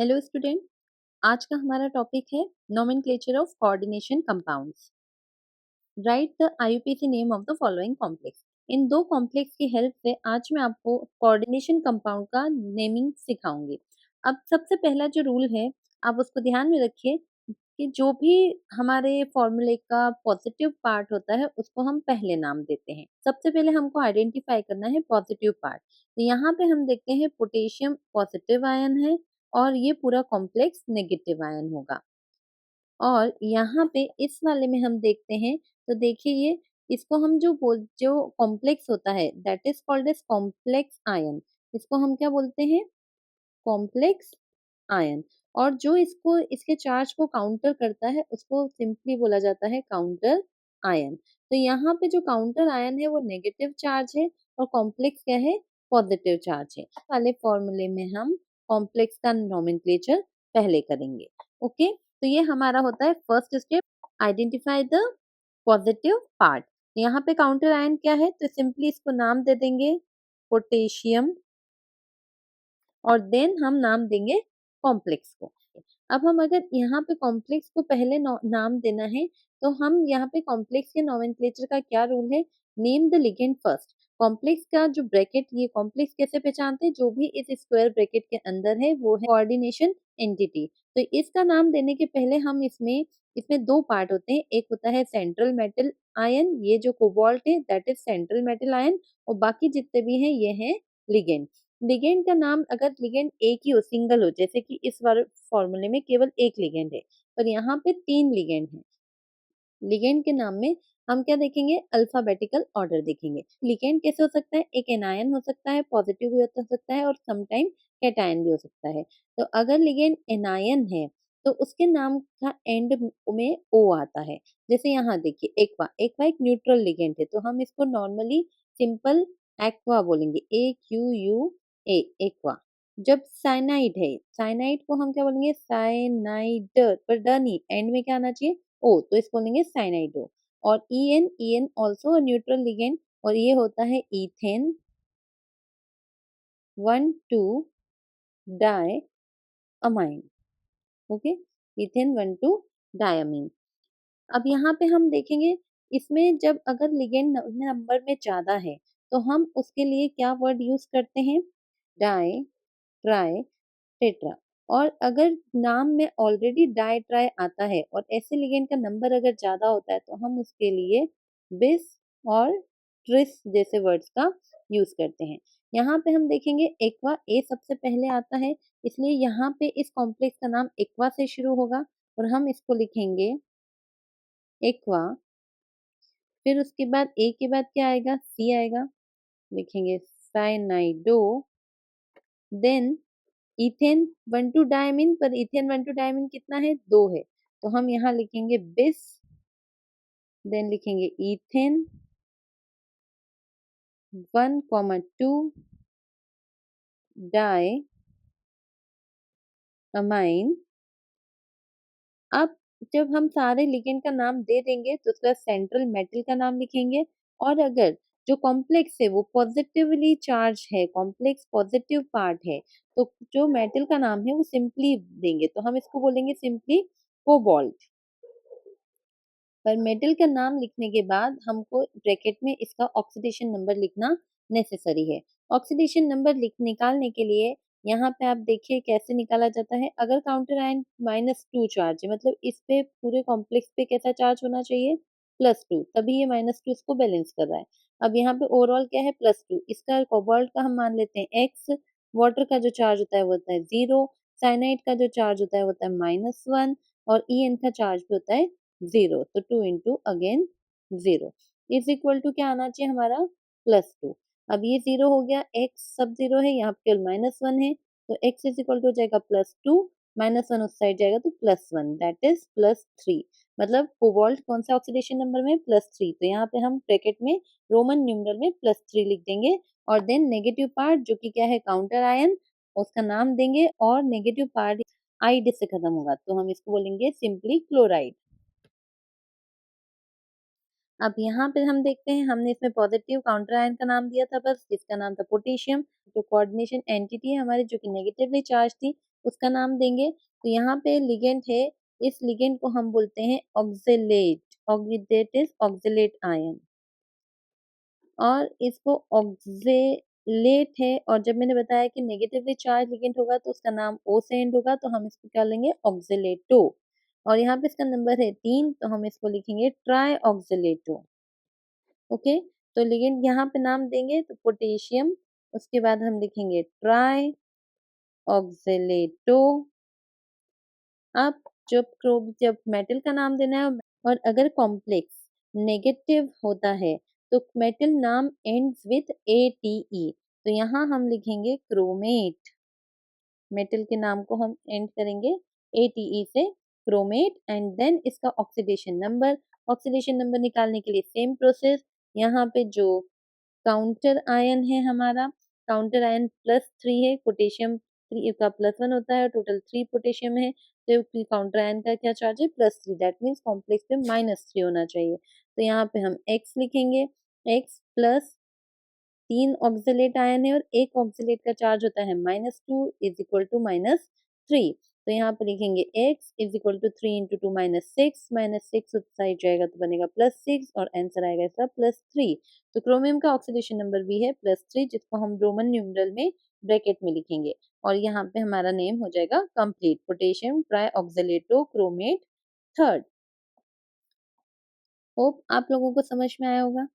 Hello student. आज का हमारा टॉपिक है nomenclature of coordination compounds. Write the IUPAC name of the following complex. इन दो कॉम्प्लेक्स की हेल्प से आज मैं आपको कोऑर्डिनेशन कंपाउंड का नेमिंग सिखाऊंगी। अब सबसे पहला जो रूल है, आप उसको ध्यान में रखिए कि जो भी हमारे फॉर्मूले का पॉजिटिव पार्ट होता है उसको हम पहले नाम देते हैं। सबसे पहले हमको आइडेंटिफाई करना है पॉजिटिव पार्ट। तो यहाँ पे हम देखते हैं पोटेशियम पॉजिटिव आयन है और ये पूरा कॉम्प्लेक्स नेगेटिव आयन होगा। और यहाँ पे इस वाले में हम देखते हैं, तो देखिए ये इसको हम जो कॉम्प्लेक्स होता है that is called as complex ion. इसको हम क्या बोलते हैं? Complex ion. और जो इसको इसके चार्ज को काउंटर करता है उसको सिंपली बोला जाता है काउंटर आयन। तो यहाँ पे जो काउंटर आयन है वो नेगेटिव चार्ज है और कॉम्प्लेक्स क्या है? पॉजिटिव चार्ज है। इस वाले फॉर्मूले में हम कॉम्प्लेक्स का नोमेनक्लेचर पहले करेंगे। ओके, तो ये हमारा होता है first step, identify the positive part. यहाँ पे काउंटर आयन क्या है, तो सिंपली इसको नाम दे देंगे पोटेशियम और देन हम नाम देंगे कॉम्प्लेक्स को। अब हम अगर यहाँ पे कॉम्प्लेक्स को पहले नाम देना है, तो हम यहाँ पे कॉम्प्लेक्स के नोमेनक्लेचर का क्या रूल है? Name the ligand first. Complex का जो ब्रैकेट, ये कॉम्प्लेक्स कैसे पहचानते हैं? जो भी इस स्क्वायर ब्रैकेट के अंदर है वो है कोऑर्डिनेशन एंटिटी। तो इसका नाम देने के पहले हम इसमें इसमें दो पार्ट होते हैं। एक होता है सेंट्रल मेटल आयन, ये जो कोबाल्ट है that is central metal ion, और बाकी जितने भी हैं ये हैं लिगेंड। लिगेंड का नाम, अगर लिगेंड एक ही हो, सिंगल हो, जैसे कि इस वाले फॉर्मूले में केवल एक लिगेंड है पर यहाँ पे तीन लिगेंड है, लिगेंड के नाम में हम क्या देखेंगे? अल्फाबेटिकल ऑर्डर देखेंगे। लिगेंड कैसे हो सकता है? एक एनायन हो सकता है, पॉजिटिव भी हो सकता है और समटाइम कैटायन भी हो सकता है। तो अगर लिगेंड एनायन है तो उसके नाम का एंड में ओ आता है। जैसे यहाँ देखिए एक्वा, एक्वा एक न्यूट्रल लिगेंड है तो हम इसको नॉर्मली सिंपल एक्वा बोलेंगे, ए क्यू यू ए, एक्वा। जब साइनाइड है, साइनाइड को हम क्या बोलेंगे? साइनाइड, पर ड नहीं, एंड में क्या आना चाहिए? ओ, तो इसको लेंगे साइनाइडो। और en, en also neutral ligand और ये होता है ethane 1,2 diamine. Okay, ethane 1,2 diamine. अब यहाँ पे हम देखेंगे, इसमें जब अगर लिगेंड नंबर में ज्यादा है तो हम उसके लिए क्या वर्ड यूज करते हैं? Di, tri, tetra. और अगर नाम में ऑलरेडी डाई ट्राई आता है और ऐसे लिगेंड का नंबर अगर ज्यादा होता है तो हम उसके लिए बिस और ट्रिस जैसे वर्ड्स का यूज करते हैं। यहाँ पे हम देखेंगे एक्वा, ए सबसे पहले आता है, इसलिए यहाँ पे इस कॉम्प्लेक्स का नाम एक्वा से शुरू होगा और हम इसको लिखेंगे एक्वा। फिर उसके बाद ए के बाद क्या आएगा? सी आएगा, लिखेंगे साइनाइडो। देन इथेन 1,2 डायमीन, पर इथेन 1,2 डायमीन कितना है? दो है, तो हम यहाँ लिखेंगे बिस। देन लिखेंगे इथेन 1,2 डाई अमाइन। अब जब हम सारे लिगेंड का नाम दे देंगे तो उसका सेंट्रल मेटल का नाम लिखेंगे। और अगर जो कॉम्प्लेक्स है वो पॉजिटिवली चार्ज है, कॉम्प्लेक्स पॉजिटिव पार्ट है, तो जो मेटल का नाम है वो सिंपली देंगे, तो हम इसको बोलेंगे सिंपली कोबाल्ट। पर मेटल का नाम लिखने के बाद हमको ब्रैकेट में इसका ऑक्सीडेशन नंबर लिखना नेसेसरी है। ऑक्सीडेशन नंबर निकालने के लिए यहाँ पे आप देखिए कैसे निकाला जाता है। अगर काउंटर आयन -2 चार्ज है, मतलब इस पे पूरे कॉम्प्लेक्स पे कैसा चार्ज होना चाहिए? +2, तभी ये -2 इसको बैलेंस कर रहा है। अब यहाँ पे ओवरऑल क्या है? +2। इसका कोबाल्ट का हम मान लेते हैं एक्स, वाटर का जो चार्ज होता है वो होता है 0, साइनाइड का जो चार्ज होता है वो होता है -1 और ईएन का चार्ज भी होता है 0। तो 2 into again 0 is equal to क्या आना चाहिए हमारा? +2। अब ये 0 हो गया, x सब 0 है, यहाँ पे -1 है, तो x इज इक्वल टू हो जाएगा +2, -1 उस साइड जाएगा तो +1 दैट इज +3। मतलब कोबाल्ट कौन सा ऑक्सीडेशन नंबर में? +3। तो यहाँ पे हम ब्रैकेट में रोमन न्यूमरल में +3 लिख देंगे और देन नेगेटिव पार्ट जो कि क्या है? काउंटर आयन, उसका नाम देंगे और नेगेटिव पार्ट आइड से खत्म होगा तो हम इसको बोलेंगे सिंपली क्लोराइड। अब यहाँ पे हम देखते हैं, हमने इसमें पॉजिटिव काउंटर आयन का नाम दिया था बस, जिसका नाम था पोटेशियम। जो कोऑर्डिनेशन एंटिटी है हमारी जो कि नेगेटिवली चार्ज थी उसका नाम देंगे। तो यहाँ पे लिगेंड है, इस लिगेंड को हम बोलते हैं oxalate, that is oxalate ion, और इसको ऑक्जेलेट है। और जब मैंने बताया कि नेगेटिवली चार्ज लिगेंड होगा तो उसका नाम ओ से एंड होगा, तो हम इसको क्या लेंगे, ऑक्जेलेटो। और यहाँ पे इसका नंबर है 3, तो हम इसको लिखेंगे ट्राई ऑक्जेलेटो। ओके, तो लिगेंड यहाँ पे नाम देंगे तो पोटेशियम, उसके बाद हम लिखेंगे ट्राई ऑक्जेलेटो। अब जब मेटल का नाम देना है, और अगर कॉम्प्लेक्स नेगेटिव होता है तो मेटल नाम एंड्स विथ ATE, तो यहाँ हम लिखेंगे क्रोमेट। मेटल के नाम को हम एंड करेंगे ATE से, क्रोमेट। एंड देन इसका ऑक्सीडेशन नंबर, ऑक्सीडेशन नंबर निकालने के लिए सेम प्रोसेस। यहाँ पे जो काउंटर आयन है हमारा, काउंटर आयन +3 है, पोटेशियम 3 का +1 होता है, टोटल 3 पोटेशियम है, तो काउंटर आयन का क्या चार्ज है, +3, दैट मीन्स कॉम्प्लेक्स पे -3 होना चाहिए। तो यहाँ पे हम x लिखेंगे, x प्लस 3 ऑक्जेलेट आयन है और एक ऑक्जेलेट का चार्ज होता है -2 इज इक्वल टू -3। तो यहाँ पे लिखेंगे x is equal to 3 into 2 -6, -6 side जाएगा तो बनेगा +6 और आंसर आएगा इसका +3। तो क्रोमियम का ऑक्सीडेशन नंबर भी है +3, जिसको हम रोमन न्यूमरल में ब्रैकेट में लिखेंगे, और यहाँ पे हमारा नेम हो जाएगा complete, potassium try oxalato chromate third. Hope आप लोगों को समझ में आया होगा।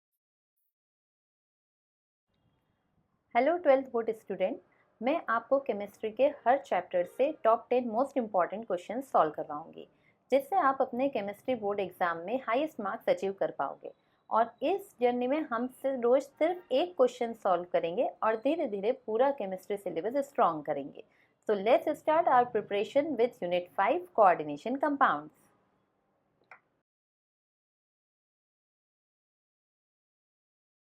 हेलो 12th बोर्ड स्टूडेंट, मैं आपको केमिस्ट्री के हर चैप्टर से top 10 most important question solve करवाऊंगी, जिससे आप अपने केमिस्ट्री बोर्ड एग्जाम में हाईएस्ट मार्क्स अचीव कर पाओगे। और इस जर्नी में हम रोज सिर्फ एक क्वेश्चन सॉल्व करेंगे और धीरे धीरे पूरा केमिस्ट्री सिलेबस स्ट्रॉन्ग करेंगे। So let's start our preparation with unit 5 coordination compounds.